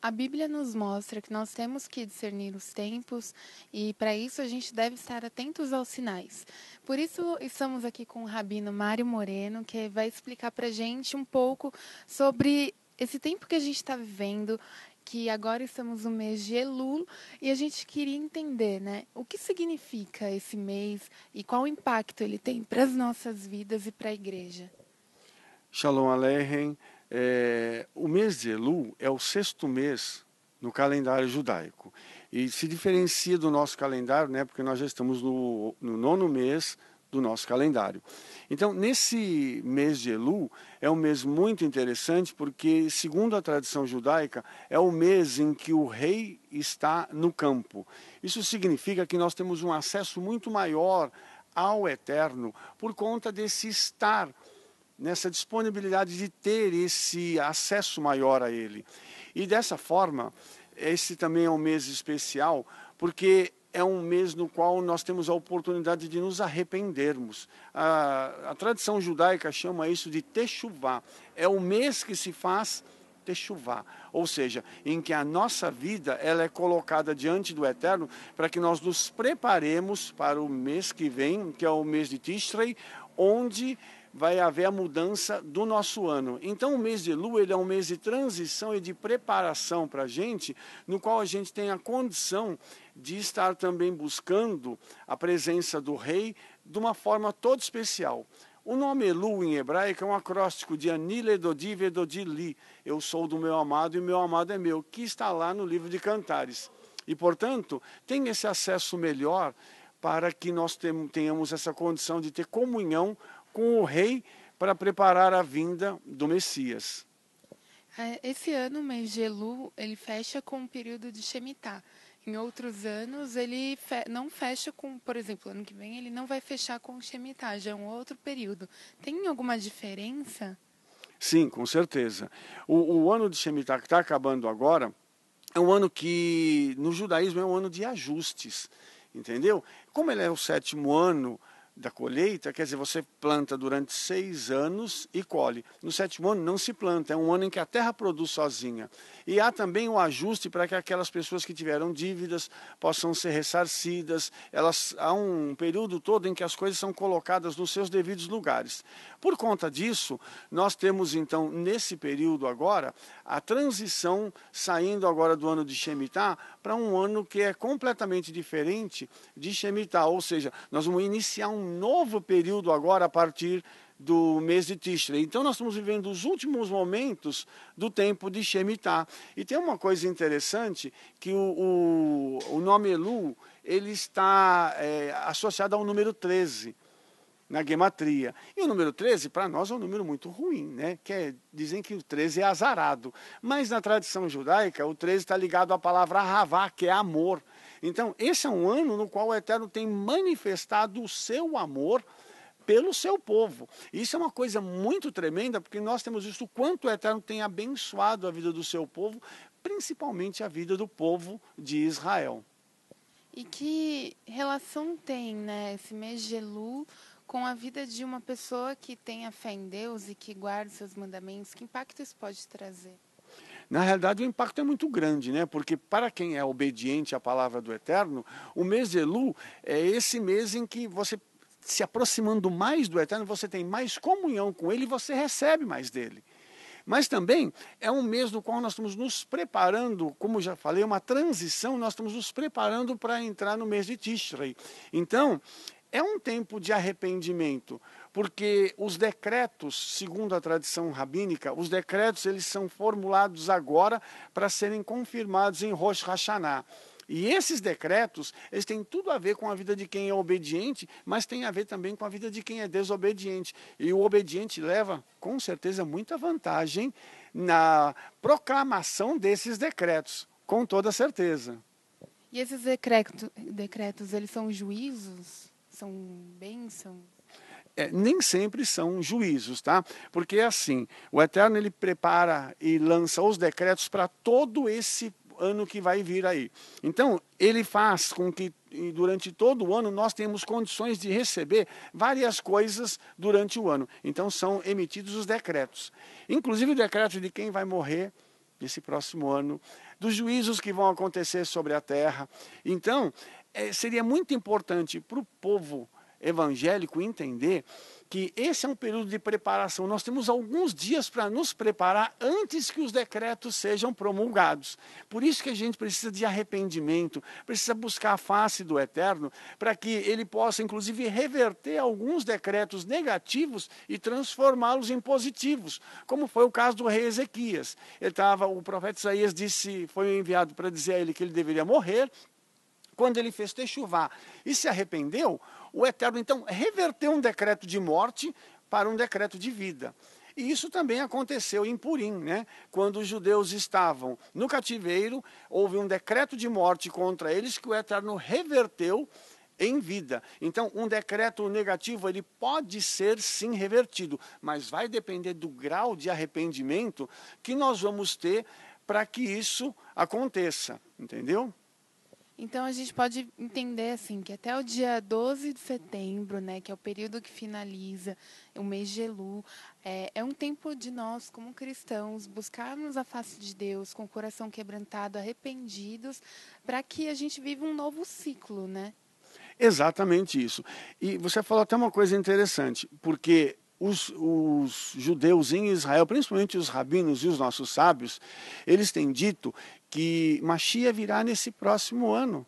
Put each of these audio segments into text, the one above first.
A Bíblia nos mostra que nós temos que discernir os tempos e, para isso, a gente deve estar atentos aos sinais. Por isso, estamos aqui com o Rabino Mário Moreno, que vai explicar para a gente um pouco sobre esse tempo que a gente está vivendo, que agora estamos no mês de Elul, e a gente queria entender, né, o que significa esse mês e qual impacto ele tem para as nossas vidas e para a igreja. Shalom Aleichem. O mês de Elul é o sexto mês no calendário judaico e se diferencia do nosso calendário, né, porque nós já estamos no nono mês do nosso calendário. Então, nesse mês de Elul, é um mês muito interessante porque, segundo a tradição judaica, é o mês em que o rei está no campo. Isso significa que nós temos um acesso muito maior ao Eterno por conta desse estar nessa disponibilidade de ter esse acesso maior a ele. E dessa forma, esse também é um mês especial, porque é um mês no qual nós temos a oportunidade de nos arrependermos. A tradição judaica chama isso de Teshuvá. É o mês que se faz Teshuvá, ou seja, em que a nossa vida ela é colocada diante do Eterno para que nós nos preparemos para o mês que vem, que é o mês de Tishrei, onde vai haver a mudança do nosso ano. Então o mês de Elul ele é um mês de transição e de preparação para a gente, no qual a gente tem a condição de estar também buscando a presença do rei de uma forma toda especial. O nome Elul em hebraico é um acróstico de Ani Ledodi Vedodi Li, eu sou do meu amado e o meu amado é meu, que está lá no livro de Cantares. E, portanto, tem esse acesso melhor para que nós tenhamos essa condição de ter comunhão com o rei para preparar a vinda do Messias. Esse ano, o mês de Elul, ele fecha com o período de Shemitah. Em outros anos, ele não fecha com, por exemplo, ano que vem, ele não vai fechar com o Shemitah, já é um outro período. Tem alguma diferença? Sim, com certeza. O ano de Shemitah que está acabando agora é um ano que, no judaísmo, é um ano de ajustes, entendeu? Como ele é o sétimo ano da colheita, quer dizer, você planta durante 6 anos e colhe. No sétimo ano não se planta, é um ano em que a terra produz sozinha. E há também um ajuste para que aquelas pessoas que tiveram dívidas possam ser ressarcidas. Há um período todo em que as coisas são colocadas nos seus devidos lugares. Por conta disso, nós temos então, nesse período agora, a transição saindo agora do ano de Shemitah para um ano que é completamente diferente de Shemitah, ou seja, nós vamos iniciar um novo período agora a partir do mês de Tishrei. Então nós estamos vivendo os últimos momentos do tempo de Shemitah. E tem uma coisa interessante, que o nome Elul ele está associado ao número 13 na gematria. E o número 13, para nós, é um número muito ruim, né? Dizem que o 13 é azarado. Mas na tradição judaica, o 13 está ligado à palavra Ahavá, que é amor. Então, esse é um ano no qual o Eterno tem manifestado o seu amor pelo seu povo. Isso é uma coisa muito tremenda, porque nós temos visto o quanto o Eterno tem abençoado a vida do seu povo, principalmente a vida do povo de Israel. E que relação tem, né, esse mês de Elul com a vida de uma pessoa que tenha fé em Deus e que guarde seus mandamentos? Que impacto isso pode trazer? Na realidade, o impacto é muito grande, né? Porque para quem é obediente à palavra do Eterno, o mês de Elul é esse mês em que você, se aproximando mais do Eterno, você tem mais comunhão com Ele e você recebe mais dele. Mas também é um mês no qual nós estamos nos preparando, como já falei, uma transição, nós estamos nos preparando para entrar no mês de Tishrei. Então, é um tempo de arrependimento, porque os decretos, segundo a tradição rabínica, os decretos eles são formulados agora para serem confirmados em Rosh Hashanah. E esses decretos, eles têm tudo a ver com a vida de quem é obediente, mas tem a ver também com a vida de quem é desobediente. E o obediente leva, com certeza, muita vantagem na proclamação desses decretos, com toda certeza. E esses decretos, eles são juízos? São bênçãos? Nem sempre são juízos, tá? Porque assim, o Eterno ele prepara e lança os decretos para todo esse ano que vai vir aí. Então, ele faz com que durante todo o ano nós tenhamos condições de receber várias coisas durante o ano. Então, são emitidos os decretos. Inclusive o decreto de quem vai morrer nesse próximo ano, dos juízos que vão acontecer sobre a terra. Então, seria muito importante para o povo evangélico entender que esse é um período de preparação. Nós temos alguns dias para nos preparar antes que os decretos sejam promulgados. Por isso que a gente precisa de arrependimento, precisa buscar a face do Eterno, para que ele possa, inclusive, reverter alguns decretos negativos e transformá-los em positivos, como foi o caso do rei Ezequias. O profeta Isaías foi enviado para dizer a ele que ele deveria morrer. Quando ele fez techuvá e se arrependeu, o Eterno, então, reverteu um decreto de morte para um decreto de vida. E isso também aconteceu em Purim, né? Quando os judeus estavam no cativeiro, houve um decreto de morte contra eles que o Eterno reverteu em vida. Então, um decreto negativo, ele pode ser sim revertido, mas vai depender do grau de arrependimento que nós vamos ter para que isso aconteça, entendeu? Então, a gente pode entender assim que até o dia 12 de setembro, né, que é o período que finaliza o mês de Elu, é um tempo de nós, como cristãos, buscarmos a face de Deus com o coração quebrantado, arrependidos, para que a gente viva um novo ciclo, né? Exatamente isso. E você falou até uma coisa interessante, porque os judeus em Israel, principalmente os rabinos e os nossos sábios, eles têm dito que Mashiach virá nesse próximo ano.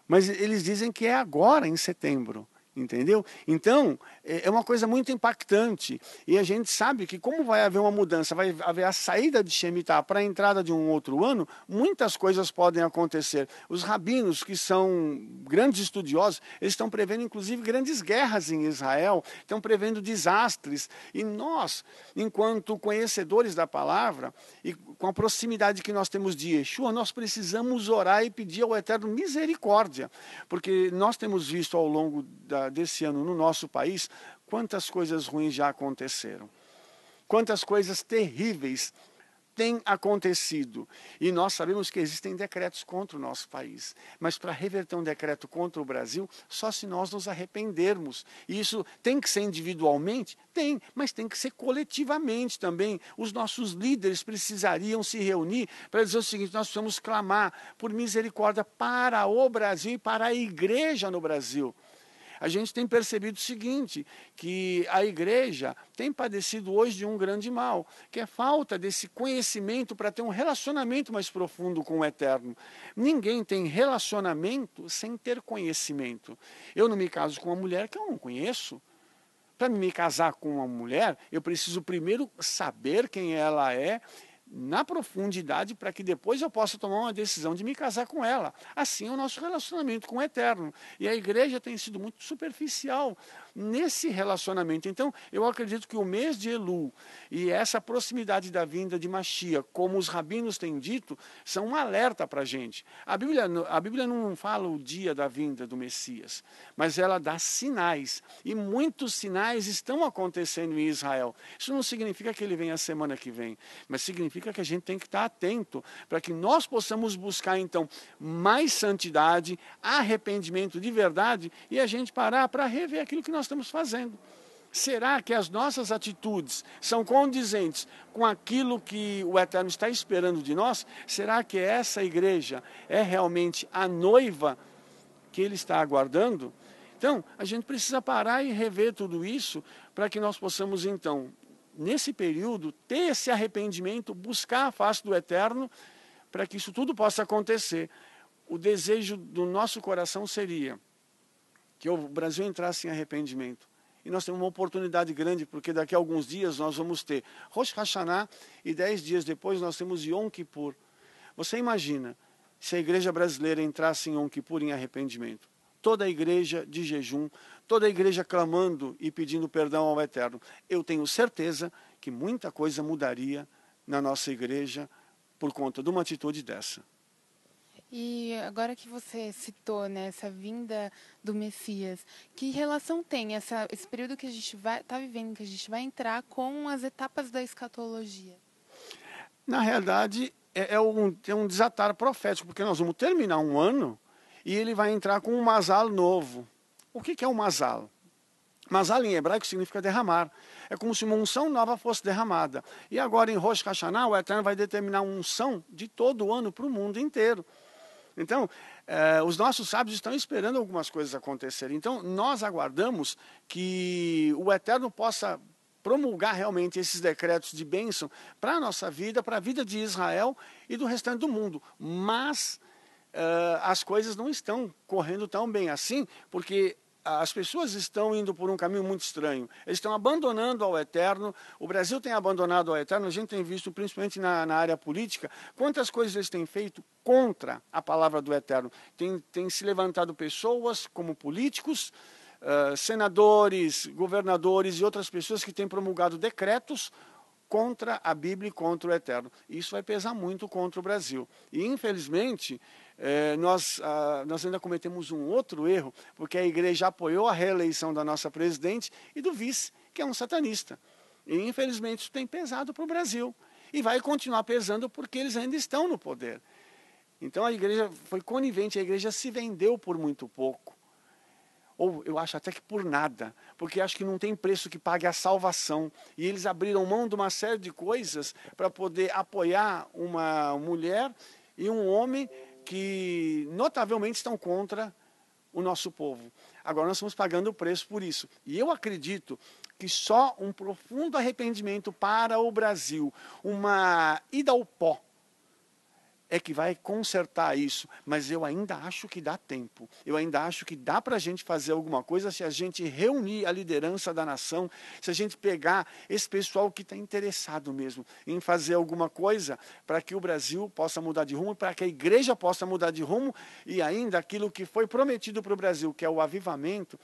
Mas eles dizem que é agora, em setembro. Entendeu? Então, é uma coisa muito impactante. E a gente sabe que como vai haver uma mudança, vai haver a saída de Shemitah para a entrada de um outro ano, muitas coisas podem acontecer. Os rabinos, que são grandes estudiosos, eles estão prevendo, inclusive, grandes guerras em Israel, estão prevendo desastres. E nós, enquanto conhecedores da palavra, e com a proximidade que nós temos de Yeshua, nós precisamos orar e pedir ao Eterno misericórdia. Porque nós temos visto ao longo desse ano no nosso país, quantas coisas ruins já aconteceram. Quantas coisas terríveis têm acontecido. E nós sabemos que existem decretos contra o nosso país. Mas para reverter um decreto contra o Brasil, só se nós nos arrependermos. E isso tem que ser individualmente? Tem, mas tem que ser coletivamente também. Os nossos líderes precisariam se reunir para dizer o seguinte: nós precisamos clamar por misericórdia para o Brasil e para a igreja no Brasil. A gente tem percebido o seguinte, que a igreja tem padecido hoje de um grande mal, que é falta desse conhecimento para ter um relacionamento mais profundo com o Eterno. Ninguém tem relacionamento sem ter conhecimento. Eu não me caso com uma mulher que eu não conheço. Para me casar com uma mulher, eu preciso primeiro saber quem ela é, na profundidade, para que depois eu possa tomar uma decisão de me casar com ela. Assim é o nosso relacionamento com o Eterno. E a igreja tem sido muito superficial nesse relacionamento. Então, eu acredito que o mês de Elu e essa proximidade da vinda de Mashiach, como os rabinos têm dito, são um alerta para a gente. A Bíblia não fala o dia da vinda do Messias, mas ela dá sinais. E muitos sinais estão acontecendo em Israel. Isso não significa que ele vem a semana que vem, mas significa que a gente tem que estar atento para que nós possamos buscar, então, mais santidade, arrependimento de verdade e a gente parar para rever aquilo que nós estamos fazendo. Será que as nossas atitudes são condizentes com aquilo que o Eterno está esperando de nós? Será que essa igreja é realmente a noiva que ele está aguardando? Então, a gente precisa parar e rever tudo isso para que nós possamos, então, nesse período, ter esse arrependimento, buscar a face do Eterno, para que isso tudo possa acontecer. O desejo do nosso coração seria que o Brasil entrasse em arrependimento. E nós temos uma oportunidade grande, porque daqui a alguns dias nós vamos ter Rosh Hashanah e 10 dias depois nós temos Yom Kippur. Você imagina se a igreja brasileira entrasse em Yom Kippur em arrependimento? Toda a igreja de jejum, toda a igreja clamando e pedindo perdão ao Eterno. Eu tenho certeza que muita coisa mudaria na nossa igreja por conta de uma atitude dessa. E agora que você citou, né, essa vinda do Messias, que relação tem esse período que a gente está vivendo, que a gente vai entrar com as etapas da escatologia? Na realidade, é um desatar profético, porque nós vamos terminar um ano e ele vai entrar com um Mazal novo. O que é um Mazal? Mazal em hebraico significa derramar. É como se uma unção nova fosse derramada. E agora em Rosh Hashanah, o Eterno vai determinar uma unção de todo o ano para o mundo inteiro. Então, os nossos sábios estão esperando algumas coisas acontecerem. Então, nós aguardamos que o Eterno possa promulgar realmente esses decretos de bênção para a nossa vida, para a vida de Israel e do restante do mundo. Mas as coisas não estão correndo tão bem assim, porque as pessoas estão indo por um caminho muito estranho. Eles estão abandonando ao Eterno. O Brasil tem abandonado ao Eterno. A gente tem visto, principalmente na área política, quantas coisas eles têm feito contra a palavra do Eterno. Tem se levantado pessoas como políticos, senadores, governadores e outras pessoas que têm promulgado decretos contra a Bíblia e contra o Eterno. Isso vai pesar muito contra o Brasil. E, infelizmente, nós ainda cometemos um outro erro, porque a igreja apoiou a reeleição da nossa presidente e do vice, que é um satanista. E, infelizmente, isso tem pesado para o Brasil. E vai continuar pesando porque eles ainda estão no poder. Então, a igreja foi conivente, a igreja se vendeu por muito pouco. Ou eu acho até que por nada, porque acho que não tem preço que pague a salvação. E eles abriram mão de uma série de coisas para poder apoiar uma mulher e um homem que notavelmente estão contra o nosso povo. Agora nós estamos pagando o preço por isso. E eu acredito que só um profundo arrependimento para o Brasil, uma ida ao pó, é que vai consertar isso, mas eu ainda acho que dá tempo. Eu ainda acho que dá para a gente fazer alguma coisa se a gente reunir a liderança da nação, se a gente pegar esse pessoal que está interessado mesmo em fazer alguma coisa para que o Brasil possa mudar de rumo, para que a igreja possa mudar de rumo e ainda aquilo que foi prometido para o Brasil, que é o avivamento,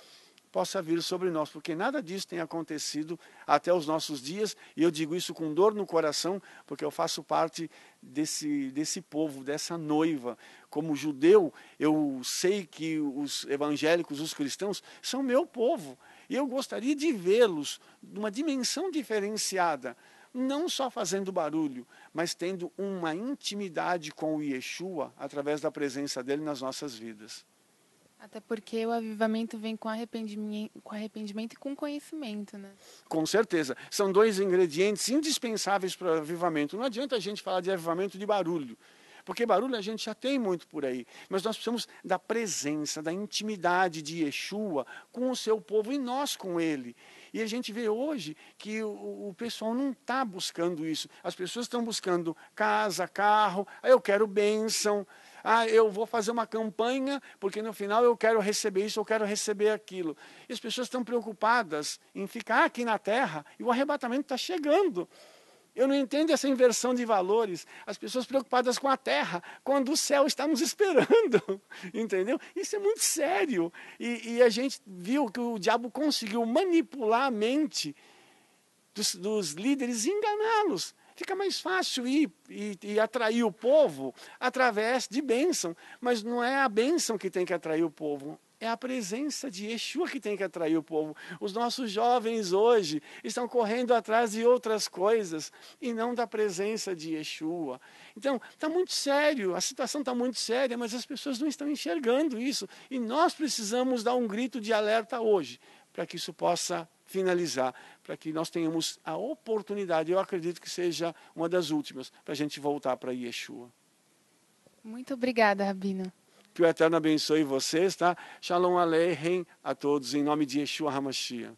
possa vir sobre nós, porque nada disso tem acontecido até os nossos dias, e eu digo isso com dor no coração, porque eu faço parte desse povo, dessa noiva. Como judeu, eu sei que os evangélicos, os cristãos, são meu povo, e eu gostaria de vê-los numa dimensão diferenciada, não só fazendo barulho, mas tendo uma intimidade com o Yeshua, através da presença dele nas nossas vidas. Até porque o avivamento vem com arrependimento e com conhecimento, né? Com certeza. São dois ingredientes indispensáveis para o avivamento. Não adianta a gente falar de avivamento de barulho, porque barulho a gente já tem muito por aí. Mas nós precisamos da presença, da intimidade de Yeshua com o seu povo e nós com ele. E a gente vê hoje que o pessoal não está buscando isso. As pessoas estão buscando casa, carro, eu quero bênção. Eu vou fazer uma campanha, porque no final eu quero receber isso, eu quero receber aquilo. E as pessoas estão preocupadas em ficar aqui na terra e o arrebatamento está chegando. Eu não entendo essa inversão de valores. As pessoas preocupadas com a terra, quando o céu está nos esperando. Entendeu? Isso é muito sério. E a gente viu que o diabo conseguiu manipular a mente dos líderes e enganá-los. Fica mais fácil ir e atrair o povo através de bênção. Mas não é a bênção que tem que atrair o povo. É a presença de Yeshua que tem que atrair o povo. Os nossos jovens hoje estão correndo atrás de outras coisas e não da presença de Yeshua. Então, está muito sério, a situação está muito séria, mas as pessoas não estão enxergando isso. E nós precisamos dar um grito de alerta hoje, para que isso possa finalizar, para que nós tenhamos a oportunidade, eu acredito que seja uma das últimas, para a gente voltar para Yeshua. Muito obrigada, Rabino. Que o Eterno abençoe vocês, tá? Shalom Aleichem a todos, em nome de Yeshua HaMashiach.